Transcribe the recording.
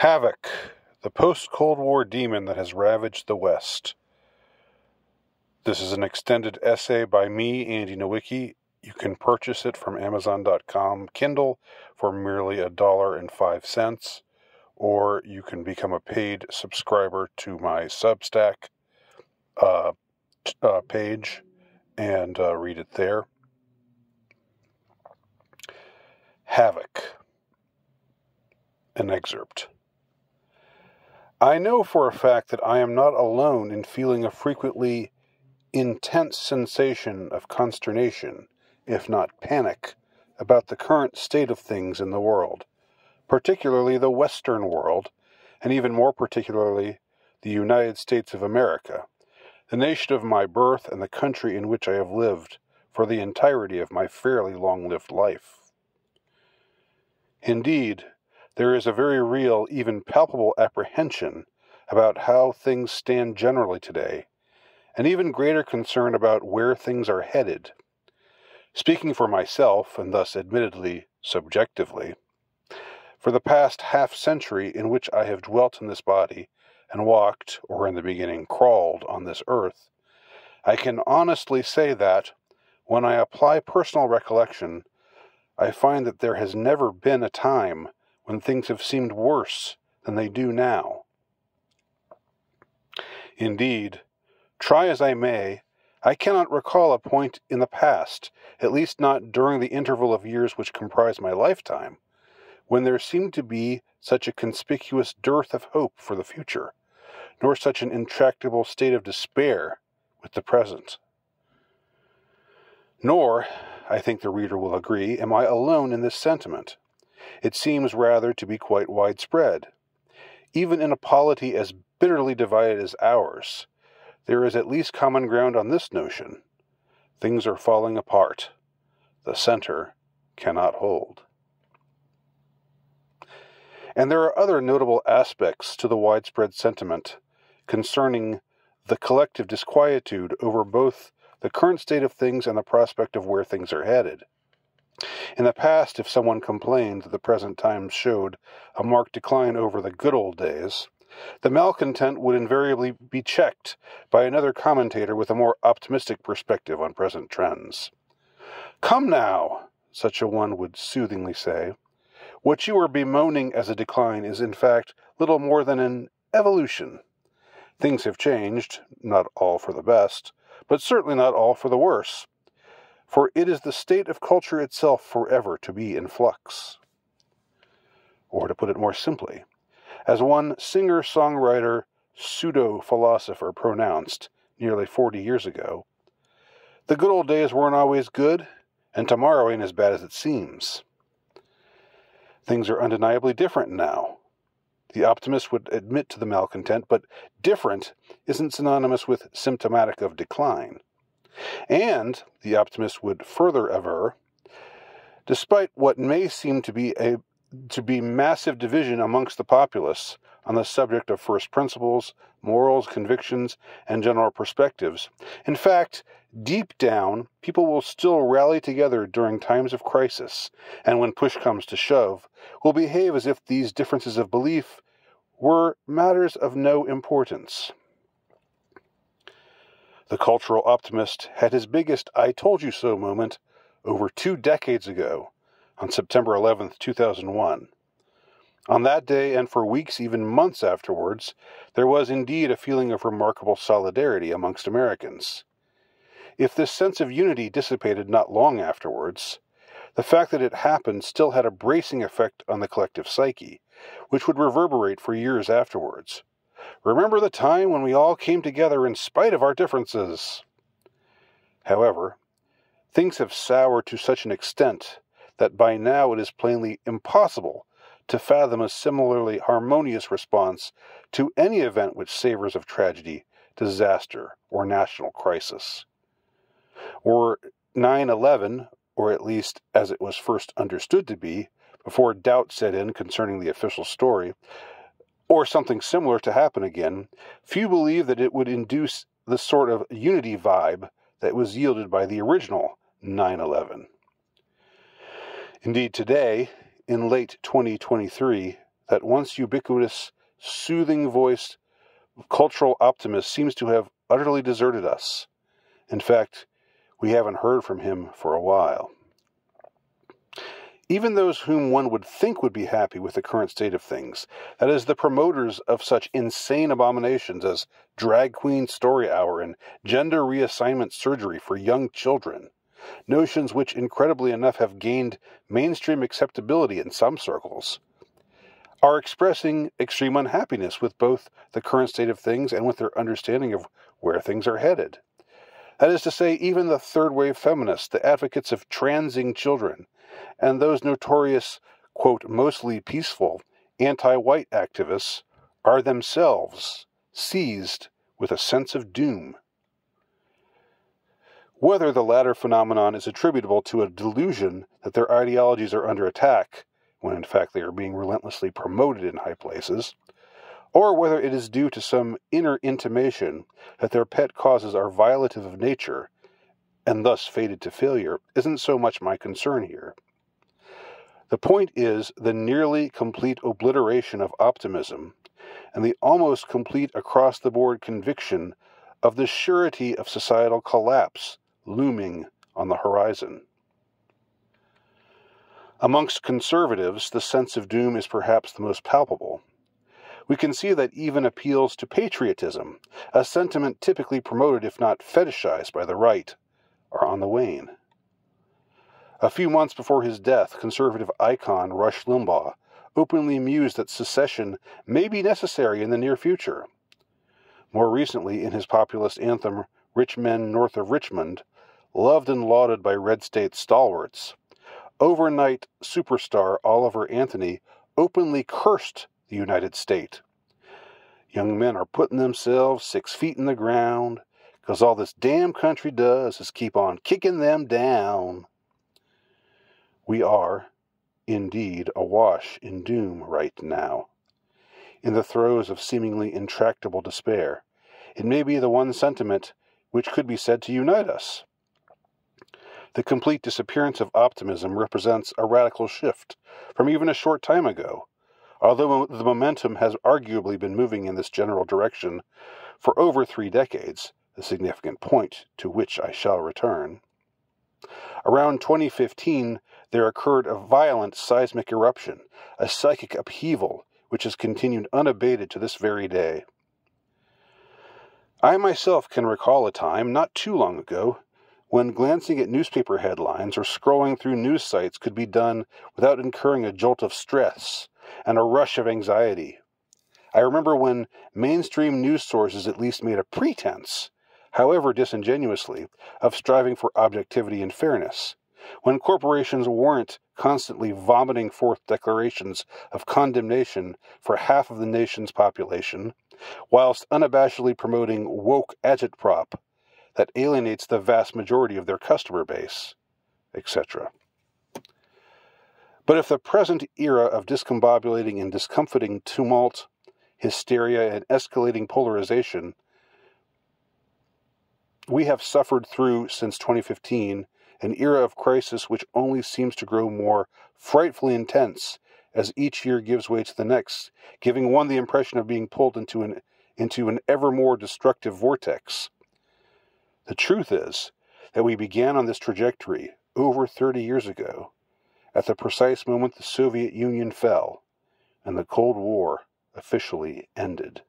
HAVOC, the post-Cold War demon that has ravaged the West. This is an extended essay by me, Andy Nowicki. You can purchase it from Amazon.com Kindle for merely $1.05, or you can become a paid subscriber to my Substack page and read it there. HAVOC. An excerpt. I know for a fact that I am not alone in feeling a frequently intense sensation of consternation, if not panic, about the current state of things in the world, particularly the Western world, and even more particularly the United States of America, the nation of my birth and the country in which I have lived for the entirety of my fairly long-lived life. Indeed, there is a very real, even palpable apprehension about how things stand generally today, and even greater concern about where things are headed. Speaking for myself, and thus admittedly subjectively, for the past half-century in which I have dwelt in this body, and walked, or in the beginning crawled, on this earth, I can honestly say that, when I apply personal recollection, I find that there has never been a time when things have seemed worse than they do now. Indeed, try as I may, I cannot recall a point in the past, at least not during the interval of years which comprise my lifetime, when there seemed to be such a conspicuous dearth of hope for the future, nor such an intractable state of despair with the present. Nor, I think the reader will agree, am I alone in this sentiment. It seems rather to be quite widespread. Even in a polity as bitterly divided as ours, there is at least common ground on this notion. Things are falling apart. The center cannot hold. And there are other notable aspects to the widespread sentiment concerning the collective disquietude over both the current state of things and the prospect of where things are headed. In the past, if someone complained that the present times showed a marked decline over the good old days, the malcontent would invariably be checked by another commentator with a more optimistic perspective on present trends. "Come now," such a one would soothingly say, "what you are bemoaning as a decline is in fact little more than an evolution. Things have changed, not all for the best, but certainly not all for the worse. For it is the state of culture itself forever to be in flux." Or to put it more simply, as one singer-songwriter pseudo-philosopher pronounced nearly 40 years ago, "The good old days weren't always good, and tomorrow ain't as bad as it seems." Things are undeniably different now. The optimist would admit to the malcontent, but different isn't synonymous with symptomatic of decline. And, the optimist would further aver, despite what may seem to be massive division amongst the populace on the subject of first principles, morals, convictions, and general perspectives, in fact, deep down, people will still rally together during times of crisis, and when push comes to shove, will behave as if these differences of belief were matters of no importance. The cultural optimist had his biggest "I told you so" moment over 2 decades ago, on September 11th, 2001. On that day, and for weeks, even months afterwards, there was indeed a feeling of remarkable solidarity amongst Americans. If this sense of unity dissipated not long afterwards, the fact that it happened still had a bracing effect on the collective psyche, which would reverberate for years afterwards. "Remember the time when we all came together in spite of our differences?" However, things have soured to such an extent that by now it is plainly impossible to fathom a similarly harmonious response to any event which savors of tragedy, disaster, or national crisis. Were 9/11, or at least as it was first understood to be, before doubt set in concerning the official story, or something similar to happen again, few believe that it would induce the sort of unity vibe that was yielded by the original 9/11. Indeed, today, in late 2023, that once ubiquitous, soothing-voiced cultural optimist seems to have utterly deserted us. In fact, we haven't heard from him for a while. Even those whom one would think would be happy with the current state of things, that is, the promoters of such insane abominations as drag queen story hour and gender reassignment surgery for young children, notions which incredibly enough have gained mainstream acceptability in some circles, are expressing extreme unhappiness with both the current state of things and with their understanding of where things are headed. That is to say, even the third-wave feminists, the advocates of transing children, and those notorious, quote, mostly peaceful, anti-white activists are themselves seized with a sense of doom. Whether the latter phenomenon is attributable to a delusion that their ideologies are under attack, when in fact they are being relentlessly promoted in high places, or whether it is due to some inner intimation that their pet causes are violative of nature, and thus fated to failure, isn't so much my concern here. The point is the nearly complete obliteration of optimism and the almost complete across-the-board conviction of the surety of societal collapse looming on the horizon. Amongst conservatives, the sense of doom is perhaps the most palpable. We can see that even appeals to patriotism, a sentiment typically promoted if not fetishized by the right, are on the wane. A few months before his death, conservative icon Rush Limbaugh openly mused that secession may be necessary in the near future. More recently, in his populist anthem, Rich Men North of Richmond, loved and lauded by red state stalwarts, overnight superstar Oliver Anthony openly cursed the United States. Young men are putting themselves 6 feet in the ground, 'cause all this damn country does is keep on kicking them down. We are, indeed, awash in doom right now. In the throes of seemingly intractable despair, it may be the one sentiment which could be said to unite us. The complete disappearance of optimism represents a radical shift from even a short time ago, although the momentum has arguably been moving in this general direction for over 3 decades, a significant point to which I shall return. Around 2015, there occurred a violent seismic eruption, a psychic upheaval, which has continued unabated to this very day. I myself can recall a time, not too long ago, when glancing at newspaper headlines or scrolling through news sites could be done without incurring a jolt of stress and a rush of anxiety. I remember when mainstream news sources at least made a pretense, however disingenuously, of striving for objectivity and fairness, when corporations weren't constantly vomiting forth declarations of condemnation for half of the nation's population, whilst unabashedly promoting woke agitprop that alienates the vast majority of their customer base, etc. But if the present era of discombobulating and discomfiting tumult, hysteria, and escalating polarization we have suffered through since 2015, an era of crisis which only seems to grow more frightfully intense as each year gives way to the next, giving one the impression of being pulled into an ever more destructive vortex. The truth is that we began on this trajectory over 30 years ago, at the precise moment the Soviet Union fell and the Cold War officially ended.